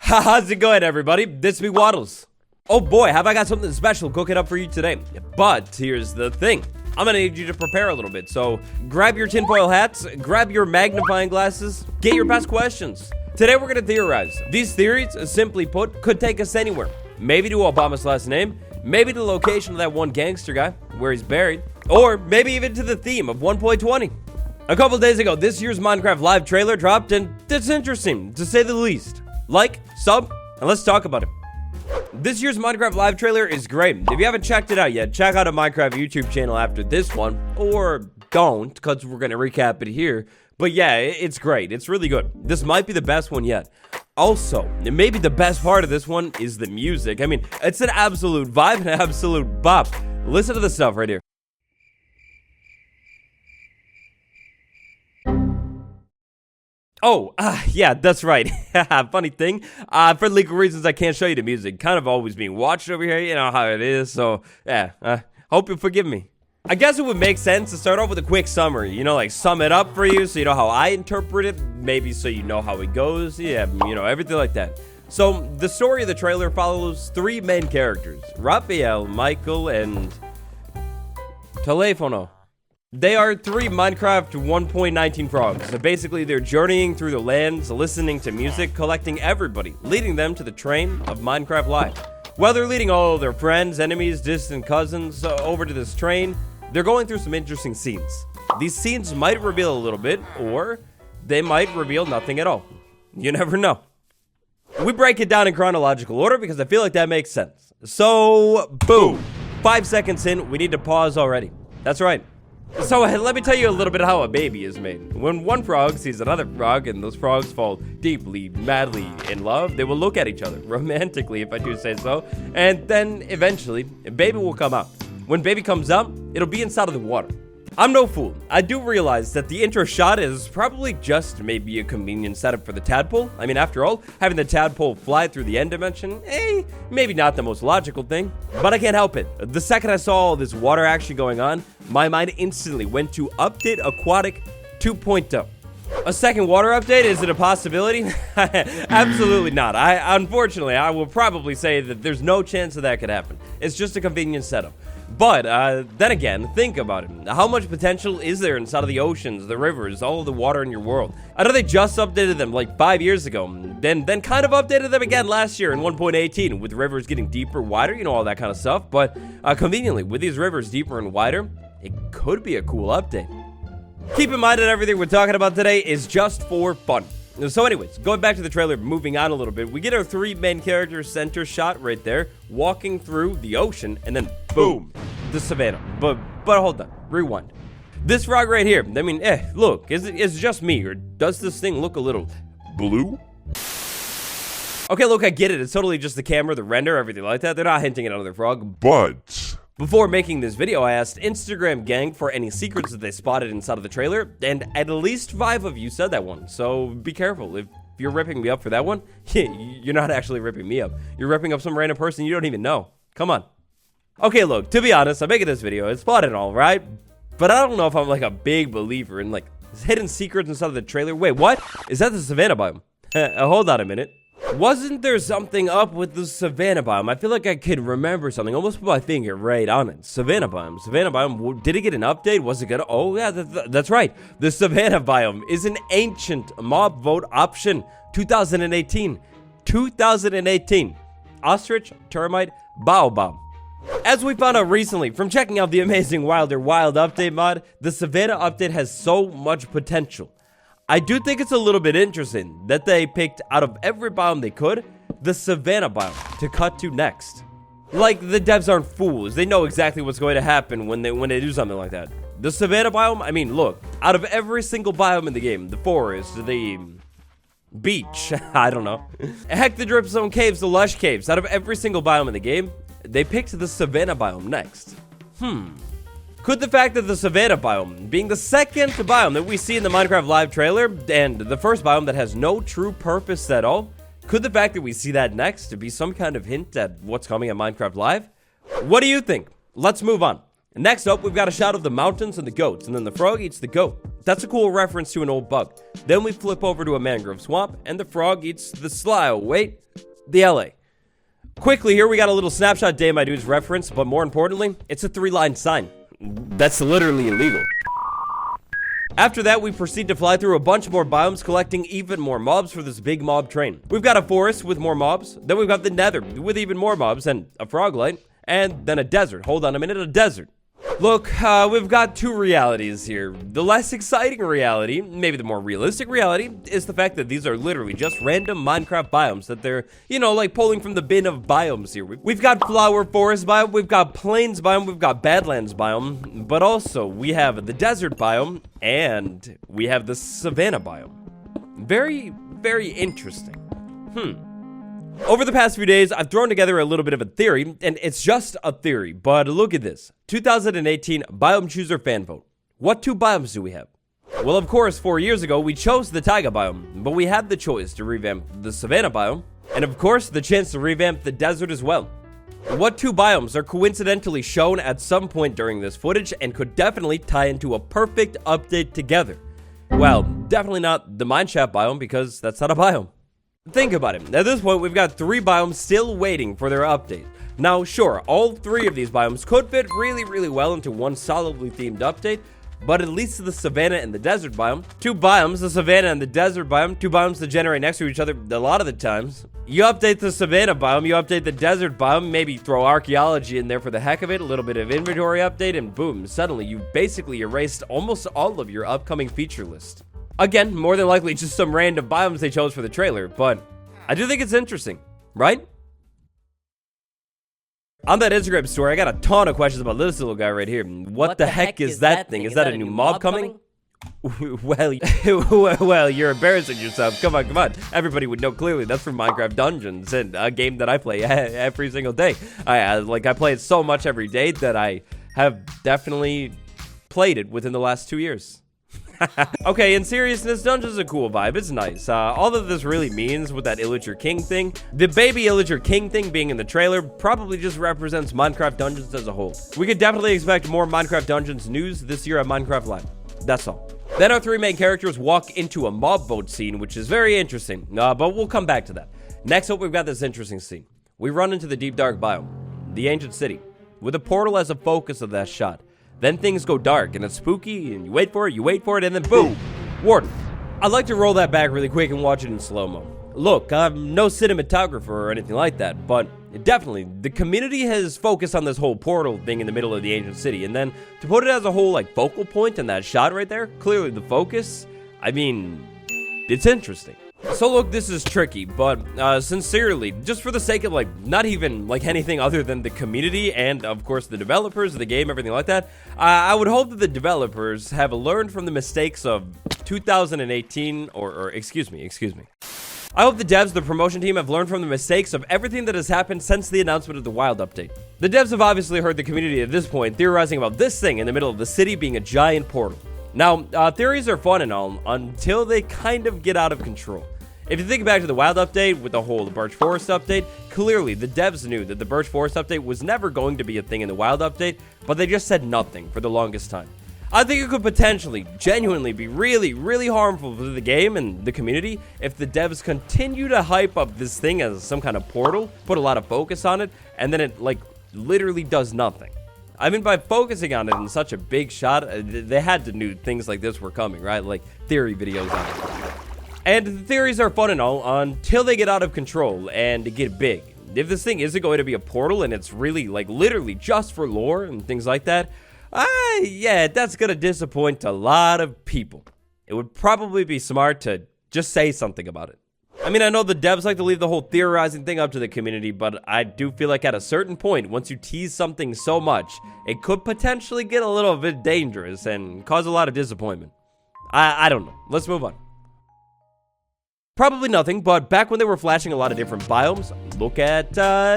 How's it going, everybody? This be Waddles. Oh boy, have I got something special cooking up for you today. But here's the thing. I'm gonna need you to prepare a little bit. So grab your tinfoil hats, grab your magnifying glasses, get your best questions. Today we're gonna theorize. These theories, simply put, could take us anywhere. Maybe to Obama's last name, maybe to the location of that one gangster guy, where he's buried, or maybe even to the theme of 1.20. A couple days ago, this year's Minecraft live trailer dropped, and it's interesting, to say the least. Like, sub, and let's talk about it. This year's Minecraft live trailer is great. If you haven't checked it out yet, check out a Minecraft YouTube channel after this one, or don't, because we're gonna recap it here. But yeah, it's great. It's really good. This might be the best one yet. Also, maybe the best part of this one is the music. I mean, it's an absolute vibe and an absolute bop. Listen to the stuff right here. Oh, yeah, that's right. Funny thing, for legal reasons, I can't show you the music. Kind of always being watched over here, you know how it is. So, yeah, hope you forgive me. I guess it would make sense to start off with a quick summary. You know, like sum it up for you so you know how I interpret it. Maybe so you know how it goes. Yeah, you know, everything like that. So, the story of the trailer follows three main characters. Raphael, Michael, and Telefono. They are three Minecraft 1.19 frogs. So basically, they're journeying through the lands, listening to music, collecting everybody, leading them to the train of Minecraft Live. While they're leading all their friends, enemies, distant cousins over to this train, they're going through some interesting scenes. These scenes might reveal a little bit, or they might reveal nothing at all. You never know. We break it down in chronological order because I feel like that makes sense. So, boom. 5 seconds in, we need to pause already. That's right. So let me tell you a little bit how a baby is made. When one frog sees another frog and those frogs fall deeply, madly in love, they will look at each other, romantically if I do say so, and then eventually, a baby will come out. When baby comes out, it'll be inside of the water. I'm no fool. I do realize that the intro shot is probably just maybe a convenient setup for the tadpole. I mean, after all, having the tadpole fly through the end dimension, maybe not the most logical thing, but I can't help it. The second I saw all this water action going on, my mind instantly went to Update Aquatic 2.0. A second water update, is it a possibility? Absolutely not. Unfortunately, I will probably say that there's no chance that that could happen. It's just a convenient setup. But, then again, think about it. How much potential is there inside of the oceans, the rivers, all of the water in your world? I know they just updated them like 5 years ago, then kind of updated them again last year in 1.18 with rivers getting deeper, wider, you know, all that kind of stuff. But, conveniently, with these rivers deeper and wider, it could be a cool update. Keep in mind that everything we're talking about today is just for fun. So anyways, going back to the trailer, moving on a little bit, we get our three main characters center shot right there, walking through the ocean, and then boom, the savannah. But hold on, rewind. This frog right here, I mean, look, is it just me, or does this thing look a little blue? Okay, look, I get it, it's totally just the camera, the render, everything like that. They're not hinting at another frog, but before making this video, I asked Instagram gang for any secrets that they spotted inside of the trailer, and at least 5 of you said that one, so be careful. If you're ripping me up for that one, you're not actually ripping me up. You're ripping up some random person you don't even know. Come on. Okay, look, to be honest, I'm making this video, it's fun and all, right? But I don't know if I'm like a big believer in like hidden secrets inside of the trailer. Wait, what? Is that the Savannah Biome? Hold on a minute. Wasn't there something up with the Savannah Biome? I feel like I could remember something. Almost put my finger right on it. Savannah Biome. Savannah Biome. Did it get an update? Was it good? Oh, yeah, that's right. The Savannah Biome is an ancient mob vote option. 2018. 2018. Ostrich, termite, baobab. As we found out recently from checking out the amazing Wilder Wild update mod, the Savannah update has so much potential. I do think it's a little bit interesting that they picked, out of every biome they could, the Savannah biome to cut to next. Like, the devs aren't fools. They know exactly what's going to happen when they do something like that. The Savannah biome, I mean, look, out of every single biome in the game, the forest, the beach, I don't know. Heck, the drip zone caves, the lush caves, out of every single biome in the game, they picked the Savannah biome next. Could the fact that the Savannah biome, being the second biome that we see in the Minecraft live trailer, and the first biome that has no true purpose at all, could the fact that we see that next to be some kind of hint at what's coming at Minecraft Live? What do you think? Let's move on. Next up, we've got a shot of the mountains and the goats, and then the frog eats the goat. That's a cool reference to an old bug. Then we flip over to a mangrove swamp, and the frog eats the the LA. Quickly here, we got a little snapshot Day My Dudes reference, but more importantly, it's a 3-line sign. That's literally illegal. After that, we proceed to fly through a bunch more biomes, collecting even more mobs for this big mob train. We've got a forest with more mobs, then we've got the nether with even more mobs, and a frog light, and then a desert. Hold on a minute, a desert. Look, we've got two realities here. The less exciting reality, maybe the more realistic reality, is the fact that these are literally just random Minecraft biomes that they're, like pulling from the bin of biomes here. We've got flower forest biome, we've got plains biome, we've got badlands biome, but also we have the desert biome, and we have the Savannah biome. Very, very interesting. Over the past few days, I've thrown together a little bit of a theory, and it's just a theory, but look at this. 2018 Biome Chooser Fan Vote. What 2 biomes do we have? Well, of course, 4 years ago, we chose the Taiga biome, but we had the choice to revamp the Savannah biome, and of course, the chance to revamp the desert as well. What 2 biomes are coincidentally shown at some point during this footage and could definitely tie into a perfect update together? Well, definitely not the Mineshaft biome, because that's not a biome. Think about it. At this point, we've got 3 biomes still waiting for their update. Now, sure, all 3 of these biomes could fit really, really well into one solidly themed update, but at least the Savannah and the desert biome, 2 biomes, the Savannah and the desert biome, 2 biomes that generate next to each other a lot of the times. You update the Savannah biome, you update the desert biome, maybe throw archaeology in there for the heck of it, a little bit of inventory update, and boom, suddenly you've basically erased almost all of your upcoming feature list. Again, more than likely just some random biomes they chose for the trailer, but I do think it's interesting, right? On that Instagram story, I got a ton of questions about this little guy right here. What the heck is that thing? Is that a new mob coming? Well, you're embarrassing yourself. Come on. Everybody would know clearly that's from Minecraft Dungeons, and a game that I play every single day. I play it so much every day that I have definitely played it within the last 2 years. Okay, in seriousness, Dungeons is a cool vibe. It's nice. All that this really means with that Illager King thing, the baby Illager King thing being in the trailer, probably just represents Minecraft Dungeons as a whole. We could definitely expect more Minecraft Dungeons news this year at Minecraft Live. That's all. Then our 3 main characters walk into a mob boat scene, which is very interesting, but we'll come back to that. Next up, we've got this interesting scene. We run into the deep dark biome, the ancient city, with a portal as a focus of that shot. Then things go dark, and it's spooky, and you wait for it, and then boom, Warden. I'd like to roll that back really quick and watch it in slow-mo. Look, I'm no cinematographer or anything like that, but definitely, the community has focused on this whole portal thing in the middle of the ancient city, and then to put it as a whole, focal point in that shot right there, clearly the focus, I mean, it's interesting. So look, this is tricky, but sincerely, just for the sake of not even anything other than the community and of course the developers of the game, everything like that, I would hope that the developers have learned from the mistakes of 2018, or excuse me. I hope the devs, the promotion team, have learned from the mistakes of everything that has happened since the announcement of the Wild update. The devs have obviously heard the community at this point theorizing about this thing in the middle of the city being a giant portal. Now, theories are fun and all until they kind of get out of control. If you think back to the Wild update with the whole Birch Forest update, clearly the devs knew that the Birch Forest update was never going to be a thing in the Wild update, but they just said nothing for the longest time. I think it could potentially, genuinely be really, really harmful for the game and the community if the devs continue to hype up this thing as some kind of portal, put a lot of focus on it, and then it literally does nothing. I mean, by focusing on it in such a big shot, they had to know things like this were coming, right? Like theory videos on it. And the theories are fun and all until they get out of control and get big. If this thing isn't going to be a portal and it's really literally just for lore and things like that, yeah, that's gonna disappoint a lot of people. It would probably be smart to just say something about it. I mean, I know the devs like to leave the whole theorizing thing up to the community, but I do feel like at a certain point, once you tease something so much, it could potentially get a little bit dangerous and cause a lot of disappointment. I don't know. Let's move on. Probably nothing, but back when they were flashing a lot of different biomes, look at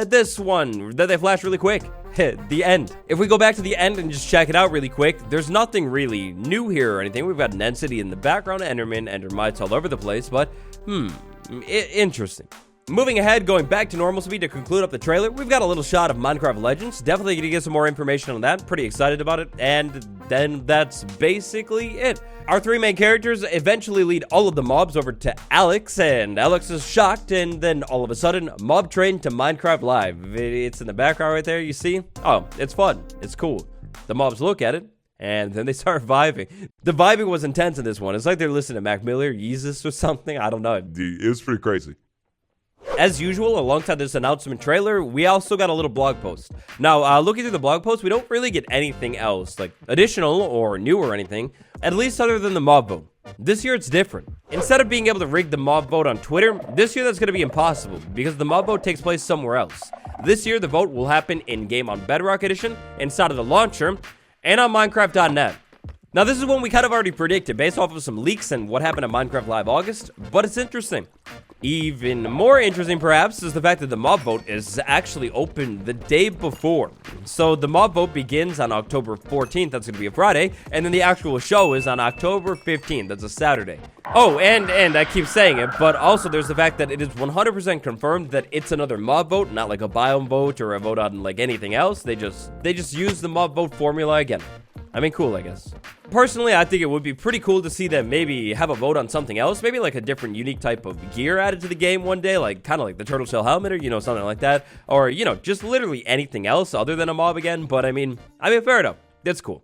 this one that they flashed really quick. The end. If we go back to the end and just check it out really quick, there's nothing really new here or anything. We've got an end city in the background, Enderman, Endermites all over the place, but interesting. Moving ahead, going back to normal speed to conclude up the trailer, we've got a little shot of Minecraft Legends. Definitely gonna get some more information on that. Pretty excited about it. And then that's basically it. Our three main characters eventually lead all of the mobs over to Alex, and Alex is shocked, and then all of a sudden, mob train to Minecraft Live. It's in the background right there, you see? Oh, it's fun. It's cool. The mobs look at it, and then they start vibing. The vibing was intense in this one. It's like they're listening to Mac Miller, Yeezus, or something. I don't know. It was pretty crazy. As usual, alongside this announcement trailer, we also got a little blog post. Now, looking through the blog post, we don't really get anything else, like additional or new or anything, at least other than the mob vote. This year, it's different. Instead of being able to rig the mob vote on Twitter, this year that's going to be impossible, because the mob vote takes place somewhere else. This year, the vote will happen in-game on Bedrock Edition, inside of the launcher, and on Minecraft.net. Now, this is one we kind of already predicted, based off of some leaks and what happened at Minecraft Live August, but it's interesting. Even more interesting, perhaps, is the fact that the mob vote is actually open the day before. So the mob vote begins on October 14th, that's going to be a Friday, and then the actual show is on October 15th, that's a Saturday. Oh, and I keep saying it, but also there's the fact that it is 100% confirmed that it's another mob vote, not like a biome vote or a vote on like anything else. They just use the mob vote formula again. I mean, cool, I guess. Personally, I think it would be pretty cool to see them maybe have a vote on something else, maybe like a different unique type of gear added to the game one day, like kind of like the turtle shell helmet or, you know, something like that, or, you know, just literally anything else other than a mob again. But I mean, fair enough. That's cool.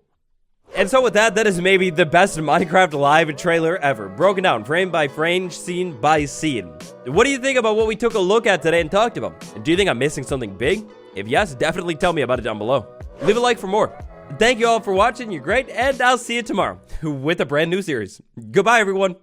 And so with that, that is maybe the best Minecraft Live trailer ever, broken down frame by frame, scene by scene. What do you think about what we took a look at today and talked about? Do you think I'm missing something big? If yes, definitely tell me about it down below. Leave a like for more. Thank you all for watching, you're great, and I'll see you tomorrow with a brand new series. Goodbye, everyone.